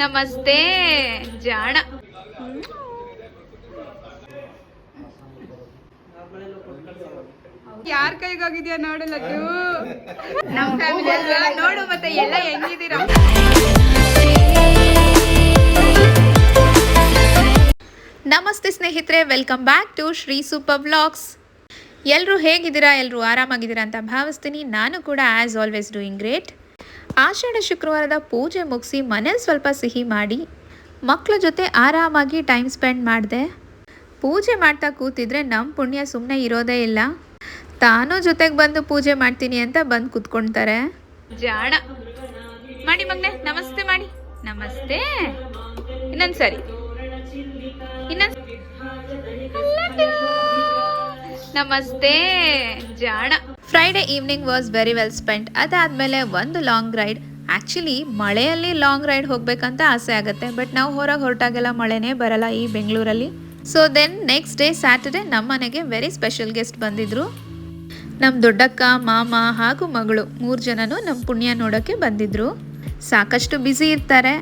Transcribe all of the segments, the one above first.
ನಮಸ್ತೆ ಜಾಣ. ಯಾರ ಕೈಗೆ ಹೋಗಿದ್ಯಾ ನೋಡು ಲಡ್ಡು. ನಮ್ಮ ಫ್ಯಾಮಿಲಿ ಅಲ್ವಾ ನೋಡು, ಮತ್ತೆ ಎಲ್ಲ ಹೆಂಗಿದ್ದೀರಾ. ನಮಸ್ತೆ ಸ್ನೇಹಿತರೆ, welcome back to Shri super vlogs. ಎಲ್ಲರೂ ಹೇಗಿದ್ದೀರಾ? ಎಲ್ಲರೂ ಆರಾಮಾಗಿದ್ದೀರಾ ಅಂತ ಭಾವಿಸ್ತೀನಿ. ನಾನು ಕೂಡ ಆ್ಯಸ್ ಆಲ್ವೇಸ್ ಡೂಯಿಂಗ್ ಗ್ರೇಟ್. ಆಷಾಢ ಶುಕ್ರವಾರದ ಪೂಜೆ ಮುಗಿಸಿ ಮನೇಲಿ ಸ್ವಲ್ಪ ಸಿಹಿ ಮಾಡಿ ಮಕ್ಕಳ ಜೊತೆ ಆರಾಮಾಗಿ ಟೈಮ್ ಸ್ಪೆಂಡ್ ಮಾಡಿದೆ. ಪೂಜೆ ಮಾಡ್ತಾ ಕೂತಿದ್ರೆ ನಮ್ಮ ಪುಣ್ಯ ಸುಮ್ಮನೆ ಇರೋದೇ ಇಲ್ಲ. ತಾನು ಜೊತೆಗೆ ಬಂದು ಪೂಜೆ ಮಾಡ್ತೀನಿ ಅಂತ ಬಂದು ಕೂತ್ಕೊಳ್ತಾರೆ. ಜಾಣ ಮಾಡಿ ಮಗನೆ, ನಮಸ್ತೆ ಮಾಡಿ. ನಮಸ್ತೆ. ಇನ್ನೊಂದು ಸರಿ, ನಮಸ್ತೆ ಜಾಣ. Friday evening was very well spent. ಅದಾದಮೇಲೆ ಒಂದು ಲಾಂಗ್ ರೈಡ್. ಆ್ಯಕ್ಚುಲಿ ಮಳೆಯಲ್ಲಿ ಲಾಂಗ್ ರೈಡ್ ಹೋಗ್ಬೇಕಂತ ಆಸೆ ಆಗುತ್ತೆ, ಬಟ್ ನಾವು ಹೊರಗೆ ಹೊರಟಾಗೆಲ್ಲ ಮಳೆನೇ ಬರಲ್ಲ ಈ ಬೆಂಗಳೂರಲ್ಲಿ. So then next day Saturday ನಮ್ಮ ಮನೆಗೆ ವೆರಿ ಸ್ಪೆಷಲ್ ಗೆಸ್ಟ್ ಬಂದಿದ್ರು. ನಮ್ಮ ದೊಡ್ಡಕ್ಕ, ಮಾಮ ಹಾಗೂ ಮಗಳು 3 ಜನನು ನಮ್ಮ ಪುಣ್ಯ ನೋಡೋಕ್ಕೆ ಬಂದಿದ್ರು. ಸಾಕಷ್ಟು ಬ್ಯುಸಿ ಇರ್ತಾರೆ,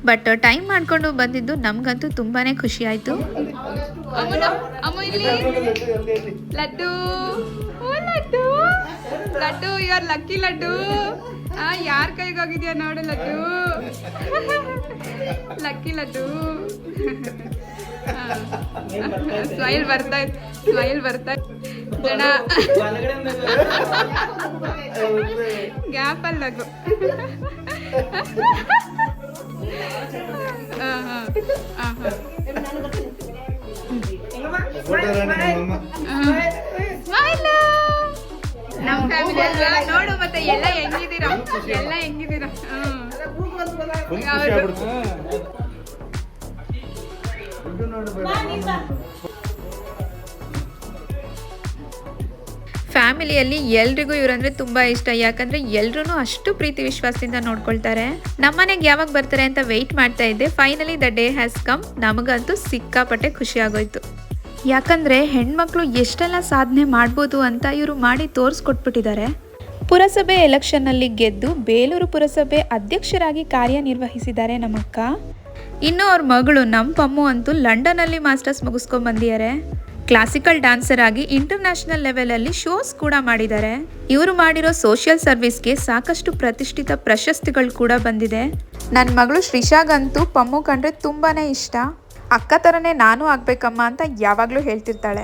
ಬಟ್ ಟೈಮ್ ಮಾಡಿಕೊಂಡು ಬಂದಿದ್ದು ನಮಗಂತೂ ತುಂಬಾ ಖುಷಿ ಆಯಿತು. Laddu laddu laddu, you are lucky laddu. ಯಾರ ಕೈಗೆ ಹೋಗಿದ್ಯಾ ನೋಡು ಲಡ್ಡು. ಲಕ್ಕಿ ಲಡ್ಡು. ಸ್ಮೈಲ್ ಬರ್ತಾ ಇತ್ತು, ಸ್ಮೈಲ್ ಬರ್ತಾ ಇತ್ತು ಜನ. ಗ್ಯಾಪಲ್ಲಿ ಲಗು. ನಮ್ಮ ಫ್ಯಾಮಿಲಿ ಅಲ್ವಾ ನೋಡು, ಮತ್ತೆ ಎಲ್ಲ ಹೆಂಗಿದ್ದೀರಾ, ಎಲ್ಲ ಹೆಂಗಿದ್ದೀರಾ. ಫ್ಯಾಮಿಲಿಯಲ್ಲಿ ಎಲ್ರಿಗೂ ಇವರಂದ್ರೆ ತುಂಬಾ ಇಷ್ಟ. ಯಾಕಂದ್ರೆ ಎಲ್ರೂ ಅಷ್ಟು ಪ್ರೀತಿ ವಿಶ್ವಾಸದಿಂದ ನೋಡ್ಕೊಳ್ತಾರೆ. ನಮ್ಮನೆಗೆ ಯಾವಾಗ ಬರ್ತಾರೆ ಅಂತ ವೆಯ್ಟ್ ಮಾಡ್ತಾ ಇದ್ದೆ. Finally the day has come. ನಮಗಂತೂ ಸಿಕ್ಕಾಪಟ್ಟೆ ಖುಷಿ ಆಗೋಯ್ತು. ಯಾಕಂದ್ರೆ ಹೆಣ್ಮಕ್ಳು ಎಷ್ಟೆಲ್ಲ ಸಾಧನೆ ಮಾಡ್ಬೋದು ಅಂತ ಇವರು ಮಾಡಿ ತೋರಿಸ್ಕೊಟ್ಬಿಟ್ಟಿದ್ದಾರೆ. ಪುರಸಭೆ ಎಲೆಕ್ಷನ್ನಲ್ಲಿ ಗೆದ್ದು ಬೇಲೂರು ಪುರಸಭೆ ಅಧ್ಯಕ್ಷರಾಗಿ ಕಾರ್ಯನಿರ್ವಹಿಸಿದ್ದಾರೆ ನಮ್ಮಕ್ಕ. ಇನ್ನು ಅವ್ರ ಮಗಳು ನಮ್ಮ ಪಮ್ಮು ಅಂತೂ ಲಂಡನ್ನಲ್ಲಿ ಮಾಸ್ಟರ್ಸ್ ಮುಗಿಸ್ಕೊಂಡ್ ಬಂದಿದ್ದಾರೆ. ಕ್ಲಾಸಿಕಲ್ ಡ್ಯಾನ್ಸರ್ ಆಗಿ ಇಂಟರ್ನ್ಯಾಷನಲ್ ಲೆವೆಲಲ್ಲಿ ಶೋಸ್ ಕೂಡ ಮಾಡಿದ್ದಾರೆ. ಇವರು ಮಾಡಿರೋ ಸೋಷಿಯಲ್ ಸರ್ವಿಸ್ಗೆ ಸಾಕಷ್ಟು ಪ್ರತಿಷ್ಠಿತ ಪ್ರಶಸ್ತಿಗಳು ಕೂಡ ಬಂದಿದೆ. ನನ್ನ ಮಗಳು ಶ್ರೀಶಾಗಂತೂ ಪಮ್ಮು ಕಂಡ್ರೆ ತುಂಬಾನೇ ಇಷ್ಟ. ಅಕ್ಕ ಥರನೇ ನಾನು ಆಗ್ಬೇಕಮ್ಮ ಅಂತ ಯಾವಾಗಲೂ ಹೇಳ್ತಿರ್ತಾಳೆ.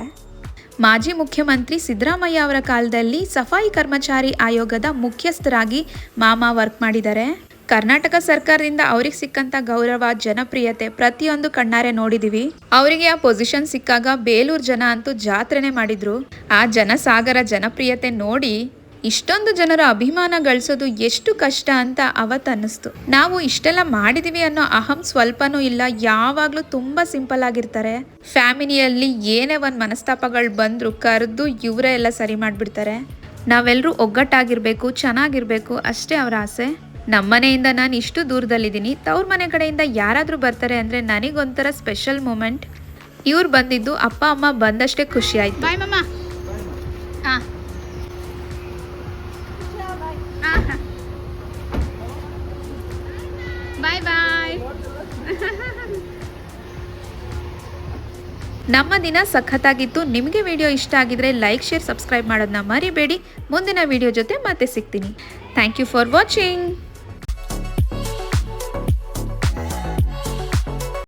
ಮಾಜಿ ಮುಖ್ಯಮಂತ್ರಿ ಸಿದ್ದರಾಮಯ್ಯ ಅವರ ಕಾಲದಲ್ಲಿ ಸಫಾಯಿ ಕರ್ಮಚಾರಿ ಆಯೋಗದ ಮುಖ್ಯಸ್ಥರಾಗಿ ಮಾಮ ವರ್ಕ್ ಮಾಡಿದ್ದಾರೆ. ಕರ್ನಾಟಕ ಸರ್ಕಾರದಿಂದ ಅವ್ರಿಗೆ ಸಿಕ್ಕಂತ ಗೌರವ, ಜನಪ್ರಿಯತೆ ಪ್ರತಿಯೊಂದು ಕಣ್ಣಾರೆ ನೋಡಿದೀವಿ. ಅವರಿಗೆ ಆ ಪೊಸಿಷನ್ ಸಿಕ್ಕಾಗ ಬೇಲೂರು ಜನ ಅಂತೂ ಜಾತ್ರೆನೇ ಮಾಡಿದ್ರು. ಆ ಜನಸಾಗರ ಜನಪ್ರಿಯತೆ ನೋಡಿ ಇಷ್ಟೊಂದು ಜನರ ಅಭಿಮಾನ ಗಳಿಸೋದು ಎಷ್ಟು ಕಷ್ಟ ಅಂತ ಅವತ್ತು ಅನ್ನಿಸ್ತು. ನಾವು ಇಷ್ಟೆಲ್ಲ ಮಾಡಿದೀವಿ ಅನ್ನೋ ಅಹಂ ಸ್ವಲ್ಪನೂ ಇಲ್ಲ. ಯಾವಾಗಲೂ ತುಂಬ ಸಿಂಪಲ್ ಆಗಿರ್ತಾರೆ. ಫ್ಯಾಮಿಲಿಯಲ್ಲಿ ಏನೇ ಒಂದು ಮನಸ್ತಾಪಗಳು ಬಂದರೂ ಕರೆದು ಇವರೇ ಎಲ್ಲ ಸರಿ ಮಾಡಿಬಿಡ್ತಾರೆ. ನಾವೆಲ್ಲರೂ ಒಗ್ಗಟ್ಟಾಗಿರ್ಬೇಕು, ಚೆನ್ನಾಗಿರ್ಬೇಕು, ಅಷ್ಟೇ ಅವರ ಆಸೆ. ನಮ್ಮನೆಯಿಂದ ನಾನು ಇಷ್ಟು ದೂರದಲ್ಲಿದ್ದೀನಿ. ತವ್ರ ಮನೆ ಕಡೆಯಿಂದ ಯಾರಾದರೂ ಬರ್ತಾರೆ ಅಂದರೆ ನನಗೊಂಥರ ಸ್ಪೆಷಲ್ ಮೂಮೆಂಟ್. ಇವ್ರು ಬಂದಿದ್ದು ಅಪ್ಪ ಅಮ್ಮ ಬಂದಷ್ಟೇ ಖುಷಿ ಆಯ್ತು. ಬಾಯ್ ಮಮ್ಮ. ಹಾಂ ಬಾಯ್ ಬಾಯ್. ನಮ್ಮ ದಿನ ಸಖತ್ತಾಗಿತ್ತು. ನಿಮಗೆ ವಿಡಿಯೋ ಇಷ್ಟ ಆಗಿದ್ರೆ ಲೈಕ್, ಶೇರ್, ಸಬ್ಸ್ಕ್ರೈಬ್ ಮಾಡೋದನ್ನ ಮರಿಬೇಡಿ. ಮುಂದಿನ ವಿಡಿಯೋ ಜೊತೆ ಮತ್ತೆ ಸಿಗ್ತೀನಿ. Thank you for watching.